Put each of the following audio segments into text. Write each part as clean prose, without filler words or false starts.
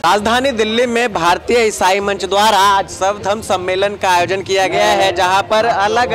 राजधानी दिल्ली में भारतीय ईसाई मंच द्वारा आज सर्वधर्म सम्मेलन का आयोजन किया गया है, जहां पर अलग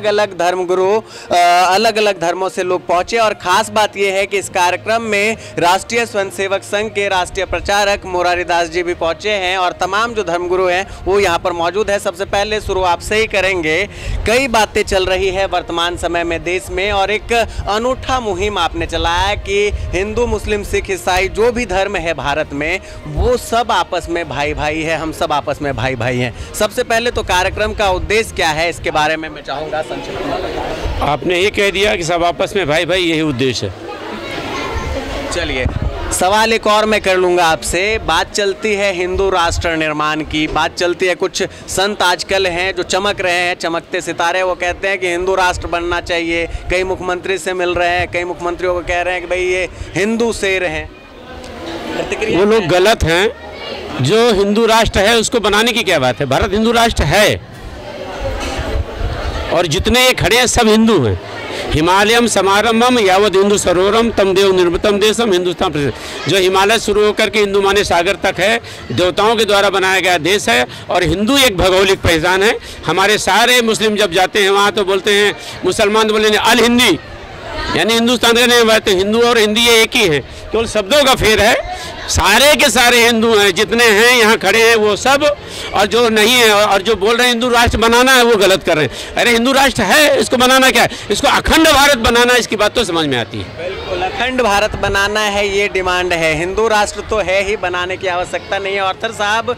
अलग धर्मगुरु अलग अलग धर्मों से लोग पहुंचे। और खास बात यह है कि इस कार्यक्रम में राष्ट्रीय स्वयंसेवक संघ के राष्ट्रीय प्रचारक मुरारी दास जी भी पहुंचे हैं और तमाम जो धर्मगुरु हैं वो यहां पर मौजूद है। सबसे पहले शुरू आपसे ही करेंगे। कई बातें चल रही है वर्तमान समय में देश में, और एक अनूठा मुहिम आपने चलाया कि हिंदू मुस्लिम सिख ईसाई जो भी धर्म है भारत में वो सब आपस में भाई भाई है, हम सब आपस में भाई भाई हैं। सबसे पहले तो कार्यक्रम का उद्देश्य क्या है, इसके बारे में मैं चाहूँगा संक्षिप्त में। आपने ये कह दिया कि सब आपस में भाई भाई, यही उद्देश्य है। चलिए, सवाल एक और मैं कर लूँगा आपसे। बात चलती है हिंदू राष्ट्र निर्माण की, बात चलती है, कुछ संत आजकल हैं जो चमक रहे हैं, चमकते सितारे, वो कहते हैं कि हिंदू राष्ट्र बनना चाहिए। कई मुख्यमंत्री से मिल रहे हैं, कई मुख्यमंत्रियों को कह रहे हैं कि भाई ये हिंदू शेर हैं। वो लोग गलत हैं। जो हिंदू राष्ट्र है उसको बनाने की क्या बात है? भारत हिंदू राष्ट्र है और जितने ये खड़े हैं सब हिंदू हैं। हिमालयम समारंभम यावत हिंदू सरोवरम तम देव निर्मितम देशम हिंदुस्तान प्रसिद्ध। जो हिमालय शुरू होकर के हिंदू माने सागर तक है, देवताओं के द्वारा बनाया गया देश है और हिंदू एक भौगोलिक पहचान है। हमारे सारे मुस्लिम जब जाते हैं वहाँ तो बोलते हैं, मुसलमान तो बोलेंगे अल हिंदी, यानी हिंदुस्तान के नहीं बात। हिंदू और हिंदी ये एक ही है, केवल शब्दों का फेर है। सारे के सारे हिंदू हैं, जितने हैं यहाँ खड़े हैं वो सब, और जो नहीं है और जो बोल रहे हैं हिंदू राष्ट्र बनाना है वो गलत कर रहे हैं। अरे हिंदू राष्ट्र है, इसको बनाना क्या है? इसको अखंड भारत बनाना है, इसकी बात तो समझ में आती है। बिल्कुल, अखंड भारत बनाना है, ये डिमांड है। हिंदू राष्ट्र तो है ही, बनाने की आवश्यकता नहीं है। ऑर्थर साहब,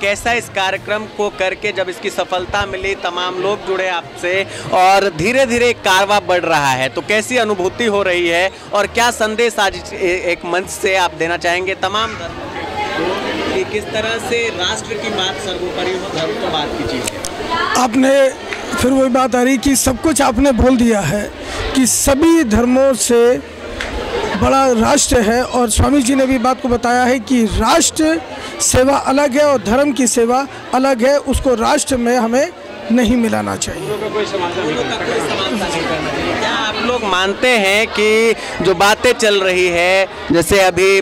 कैसा इस कार्यक्रम को करके जब इसकी सफलता मिली, तमाम लोग जुड़े आपसे और धीरे धीरे कारवां बढ़ रहा है, तो कैसी अनुभूति हो रही है और क्या संदेश आज एक मंच से आप देना चाहेंगे तमाम धर्मों को कि किस तरह से राष्ट्र की बात सर्वोपरि हो, धर्म तो बात की चीज़ है? आपने फिर वही बात आ रही कि सब कुछ आपने बोल दिया है कि सभी धर्मों से बड़ा राष्ट्र है, और स्वामी जी ने भी बात को बताया है कि राष्ट्र सेवा अलग है और धर्म की सेवा अलग है, उसको राष्ट्र में हमें नहीं मिलाना चाहिए। क्या आप लोग मानते हैं कि जो बातें चल रही है, जैसे अभी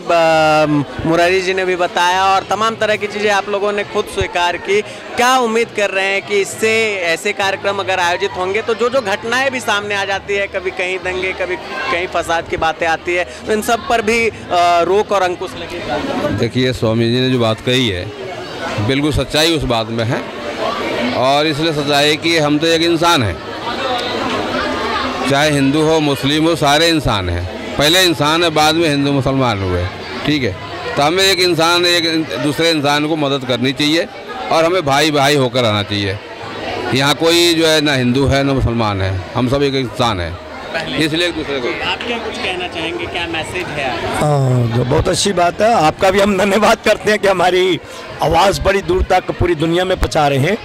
मुरारी जी ने भी बताया और तमाम तरह की चीज़ें आप लोगों ने खुद स्वीकार की, क्या उम्मीद कर रहे हैं कि इससे ऐसे कार्यक्रम अगर आयोजित होंगे तो जो घटनाएं भी सामने आ जाती है, कभी कहीं दंगे, कभी कहीं फसाद की बातें आती है, तो इन सब पर भी रोक और अंकुश लगेगा? देखिए, स्वामी जी ने जो बात कही है बिल्कुल सच्चाई उस बात में है, और इसलिए सच्चाई कि हम तो एक इंसान हैं, चाहे हिंदू हो मुस्लिम हो, सारे इंसान हैं। पहले इंसान है, बाद में हिंदू मुसलमान हुए, ठीक है। तो हमें एक इंसान एक दूसरे इंसान को मदद करनी चाहिए और हमें भाई भाई होकर रहना चाहिए। यहाँ कोई जो है ना हिंदू है ना मुसलमान है, हम सब एक इंसान हैं, इसलिए एक दूसरे को। आप क्या कुछ कहना चाहेंगे, क्या मैसेज है? जो बहुत अच्छी बात है, आपका भी हम धन्यवाद करते हैं कि हमारी आवाज़ बड़ी दूर तक पूरी दुनिया में पहुंचा रहे हैं।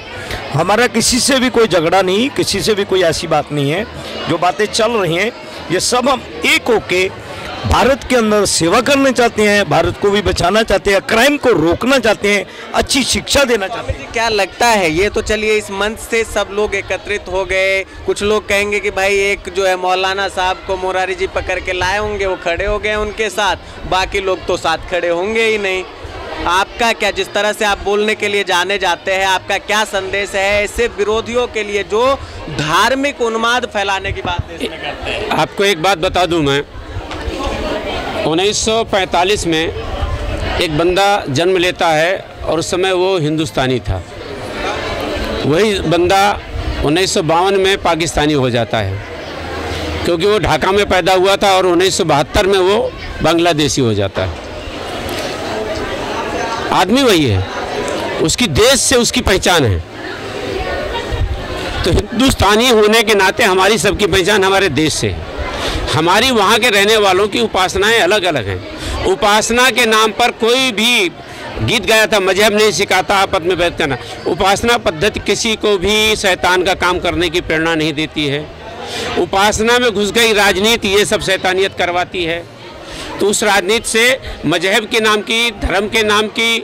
हमारा किसी से भी कोई झगड़ा नहीं, किसी से भी कोई ऐसी बात नहीं है। जो बातें चल रही हैं ये सब हम एक होके भारत के अंदर सेवा करना चाहते हैं, भारत को भी बचाना चाहते हैं, क्राइम को रोकना चाहते हैं, अच्छी शिक्षा देना चाहते हैं। क्या लगता है, ये तो चलिए इस मंच से सब लोग एकत्रित हो गए, कुछ लोग कहेंगे कि भाई एक जो है मौलाना साहब को मुरारी जी पकड़ के लाए होंगे, वो खड़े हो गए उनके साथ, बाकी लोग तो साथ खड़े होंगे ही नहीं। आपका क्या, जिस तरह से आप बोलने के लिए जाने जाते हैं, आपका क्या संदेश है ऐसे विरोधियों के लिए जो धार्मिक उन्माद फैलाने की बात देश में करते हैं? आपको एक बात बता दूं, मैं 1945 में एक बंदा जन्म लेता है और उस समय वो हिंदुस्तानी था। वही बंदा 1952 में पाकिस्तानी हो जाता है, क्योंकि वो ढाका में पैदा हुआ था, और 1972 में वो बांग्लादेशी हो जाता है। आदमी वही है, उसकी देश से उसकी पहचान है। तो हिंदुस्तानी होने के नाते हमारी सबकी पहचान हमारे देश से है। हमारी वहाँ के रहने वालों की उपासनाएं अलग अलग हैं। उपासना के नाम पर कोई भी गीत गाया था, मजहब नहीं सिखाता आपस में बैठ करना। उपासना पद्धति किसी को भी शैतान का काम करने की प्रेरणा नहीं देती है। उपासना में घुस गई राजनीति, ये सब शैतानियत करवाती है। तो उस राजनीति से मजहब के नाम की, धर्म के नाम की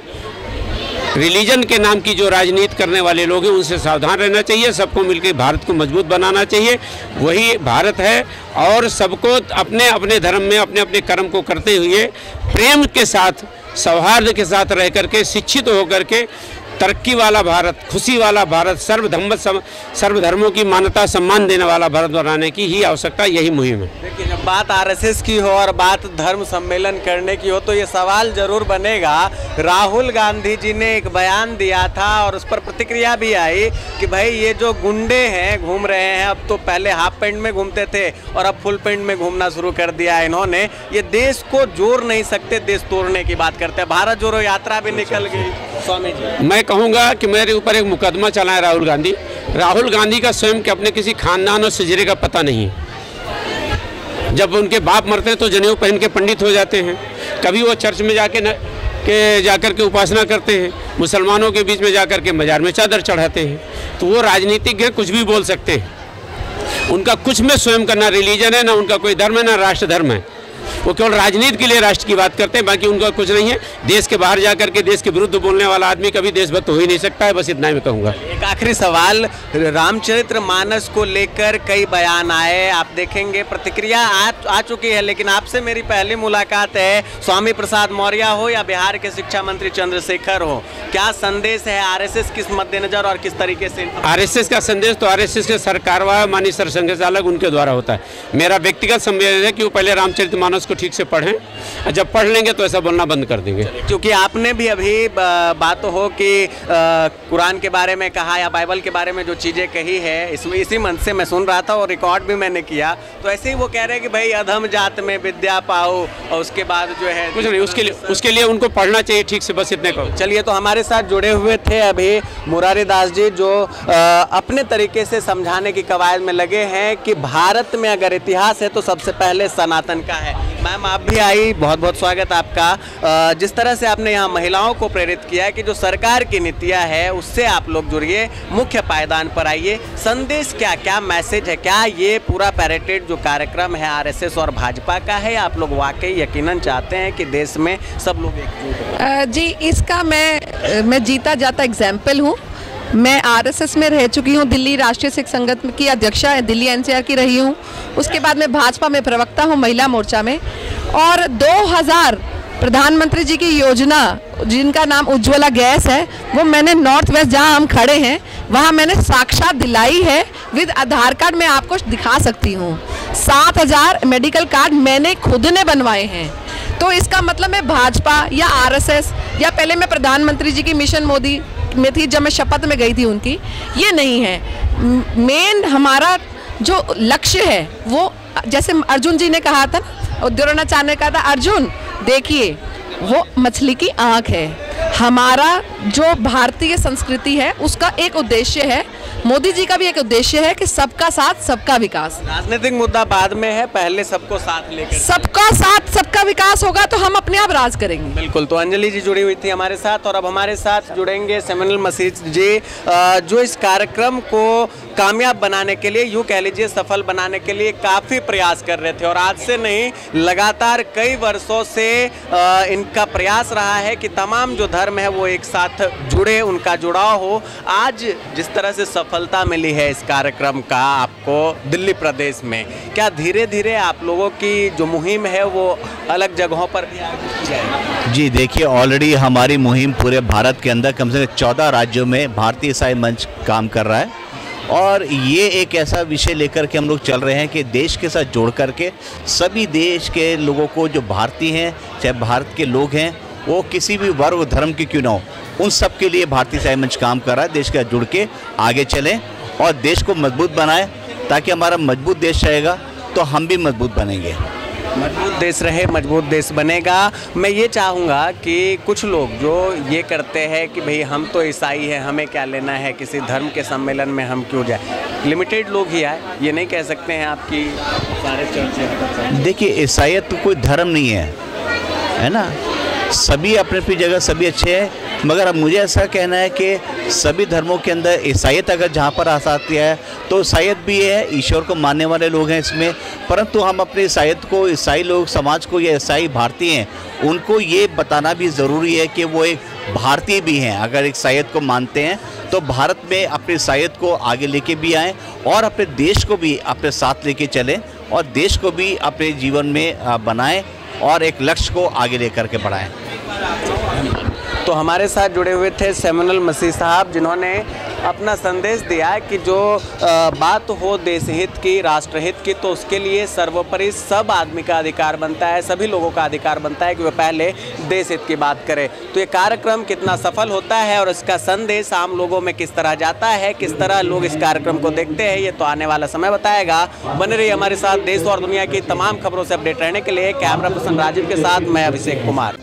रिलीजन के नाम की जो राजनीति करने वाले लोग हैं उनसे सावधान रहना चाहिए। सबको मिलकर भारत को मजबूत बनाना चाहिए, वही भारत है। और सबको अपने अपने धर्म में अपने अपने कर्म को करते हुए प्रेम के साथ, सौहार्द के साथ रह करके, शिक्षित होकर के तरक्की वाला भारत, खुशी वाला भारत, सर्वधर्मों की मान्यता सम्मान देने वाला भारत बनाने की ही आवश्यकता, यही मुहिम है। देखिए, जब बात आरएसएस की हो और बात धर्म सम्मेलन करने की हो तो ये सवाल जरूर बनेगा। राहुल गांधी जी ने एक बयान दिया था और उस पर प्रतिक्रिया भी आई कि भाई ये जो गुंडे हैं घूम रहे हैं, अब तो पहले हाफ पैंट में घूमते थे और अब फुल पैंट में घूमना शुरू कर दिया है इन्होंने, ये देश को जोड़ नहीं सकते, देश तोड़ने की बात करते हैं। भारत जोड़ो यात्रा भी निकल गई। स्वामी जी, मैं कहूँगा कि मेरे ऊपर एक मुकदमा चला है राहुल गांधी का स्वयं के अपने किसी खानदान और सिजरे का पता नहीं है। जब उनके बाप मरते हैं तो जनेऊ पहन के पंडित हो जाते हैं, कभी वो चर्च में जाकर के उपासना करते हैं, मुसलमानों के बीच में जाकर के मजार में चादर चढ़ाते हैं। तो वो राजनीतिक है, कुछ भी बोल सकते हैं। उनका कुछ में स्वयं का ना रिलीजन है, ना उनका कोई धर्म है, ना राष्ट्र धर्म है। वो केवल राजनीति के लिए राष्ट्र की बात करते हैं, बाकी उनका कुछ नहीं है। देश के बाहर जाकर के देश के विरुद्ध बोलने वाला आदमी कभी देशभक्त हो ही नहीं सकता है। बस इतना ही मैं कहूँगा। एक आखिरी सवाल, रामचरितमानस को लेकर कई बयान आए, आप देखेंगे प्रतिक्रिया आ चुकी है, लेकिन आपसे मेरी पहली मुलाकात है। स्वामी प्रसाद मौर्य हो या बिहार के शिक्षा मंत्री चंद्रशेखर हो, क्या संदेश है आरएसएस किस मद्देनजर और किस तरीके से? आरएसएस का संदेश तो आरएसएस के सरकारवाह माननीय सरसंघ चालक उनके द्वारा होता है। मेरा व्यक्तिगत संवेदन है कि वो पहले रामचरितमानस को ठीक से पढ़ें, जब पढ़ लेंगे तो ऐसा बोलना बंद कर देंगे। क्योंकि आपने भी अभी बात हो कि कुरान के बारे में कहा या बाइबल के बारे में जो चीज़ें कही है, इसमें इसी मन से मैं सुन रहा था और रिकॉर्ड भी मैंने किया, तो ऐसे ही वो कह रहे हैं कि भाई अधम जात में विद्या पाओ और उसके बाद जो है कुछ नहीं, उसके लिए उनको पढ़ना चाहिए ठीक से, बस इतने कहो। चलिए, तो हमारे साथ जुड़े हुए थे अभी मुरारी दास जी, जो अपने तरीके से समझाने की कवायद में लगे हैं कि भारत में अगर इतिहास है तो सबसे पहले सनातन का है। मैम, आप भी आई, बहुत बहुत स्वागत आपका। जिस तरह से आपने यहाँ महिलाओं को प्रेरित किया है कि जो सरकार की नीतियाँ है उससे आप लोग जुड़िए, मुख्य पायदान पर आइए। संदेश क्या मैसेज है? क्या ये पूरा पैरेटेड जो कार्यक्रम है आरएसएस और भाजपा का है, आप लोग वाकई यकीनन चाहते हैं कि देश में सब लोग एकजुट हों? जी, इसका मैं जीता जाता एग्जाम्पल हूँ। मैं आरएसएस में रह चुकी हूँ, दिल्ली राष्ट्रीय सिख संगठन की अध्यक्षा दिल्ली एनसीआर की रही हूँ। उसके बाद मैं भाजपा में प्रवक्ता हूँ महिला मोर्चा में। और 2000 प्रधानमंत्री जी की योजना जिनका नाम उज्ज्वला गैस है, वो मैंने नॉर्थ वेस्ट जहाँ हम खड़े हैं वहाँ मैंने साक्षात दिलाई है। विद आधार कार्ड मैं आपको दिखा सकती हूँ। 7000 मेडिकल कार्ड मैंने खुद ने बनवाए हैं। तो इसका मतलब मैं भाजपा या आरएसएस या पहले मैं प्रधानमंत्री जी की मिशन मोदी में थी जब मैं शपथ में गई थी उनकी, ये नहीं है। मेन हमारा जो लक्ष्य है वो, जैसे अर्जुन जी ने कहा था ना, द्रोणाचार्य ने कहा था, अर्जुन देखिए वो मछली की आँख है। हमारा जो भारतीय संस्कृति है उसका एक उद्देश्य है, मोदी जी का भी एक उद्देश्य है कि सबका साथ सबका विकास। राजनीतिक मुद्दा बाद में है, पहले सबको साथ लेकर, सबका साथ सबका विकास होगा तो हम अपने आप राज करेंगे। बिल्कुल। तो अंजलि जी जुड़ी हुई थी हमारे साथ और अब हमारे साथ जुड़ेंगे सेमिनल मसीह जी, जो इस कार्यक्रम को कामयाब बनाने के लिए, यूँ कह लीजिए सफल बनाने के लिए काफ़ी प्रयास कर रहे थे और आज से नहीं, लगातार कई वर्षों से इनका प्रयास रहा है कि तमाम जो धर्म है वो एक साथ जुड़े, उनका जुड़ाव हो। आज जिस तरह से सफलता मिली है इस कार्यक्रम का आपको दिल्ली प्रदेश में, क्या धीरे धीरे आप लोगों की जो मुहिम है वो अलग जगहों पर भी आगे की जाएगी? जी देखिए, ऑलरेडी हमारी मुहिम पूरे भारत के अंदर कम से कम 14 राज्यों में भारतीय ईसाई मंच काम कर रहा है और ये एक ऐसा विषय लेकर के हम लोग चल रहे हैं कि देश के साथ जोड़ करके सभी देश के लोगों को, जो भारतीय हैं चाहे भारत के लोग हैं, वो किसी भी वर्ग धर्म के क्यों ना हो, उन सब के लिए भारतीय ईसाई मंच काम कर रहा है। देश के साथ जुड़ के आगे चलें और देश को मजबूत बनाएं, ताकि हमारा मजबूत देश रहेगा तो हम भी मजबूत बनेंगे। मजबूत देश रहे, मजबूत देश बनेगा। मैं ये चाहूँगा कि कुछ लोग जो ये करते हैं कि भाई हम तो ईसाई हैं, हमें क्या लेना है किसी धर्म के सम्मेलन में, हम क्यों जाए, लिमिटेड लोग ही आए, ये नहीं कह सकते हैं आपकी सारे चर्चे। देखिए, ईसाईयत तो कोई धर्म नहीं है, है ना। सभी अपनी अपनी जगह सभी अच्छे हैं। मगर अब मुझे ऐसा कहना है कि सभी धर्मों के अंदर ईसाईयत अगर जहाँ पर आ सकती है तो ईसाईयत भी है, ईश्वर को मानने वाले लोग हैं इसमें, परंतु हम अपनी ईसाईयत को, ईसाई लोग समाज को या ईसाई भारतीय हैं उनको ये बताना भी ज़रूरी है कि वो एक भारतीय भी हैं। अगर ईसाईयत को मानते हैं तो भारत में अपनी ईसाईयत को आगे लेके भी आएँ और अपने देश को भी अपने साथ लेके चलें और देश को भी अपने जीवन में बनाएं और एक लक्ष्य को आगे लेकर के बढ़ाएं। तो हमारे साथ जुड़े हुए थे सैमुअल मसीह साहब, जिन्होंने अपना संदेश दिया कि जो बात हो देश हित की, राष्ट्र हित की, तो उसके लिए सर्वोपरि सब आदमी का अधिकार बनता है, सभी लोगों का अधिकार बनता है कि वह पहले देश हित की बात करें। तो ये कार्यक्रम कितना सफल होता है और इसका संदेश आम लोगों में किस तरह जाता है, किस तरह लोग इस कार्यक्रम को देखते हैं, ये तो आने वाला समय बताएगा। बने रहिए हमारे साथ, देश और दुनिया की तमाम खबरों से अपडेट रहने के लिए। कैमरा पर्सन राजीव के साथ मैं अभिषेक कुमार।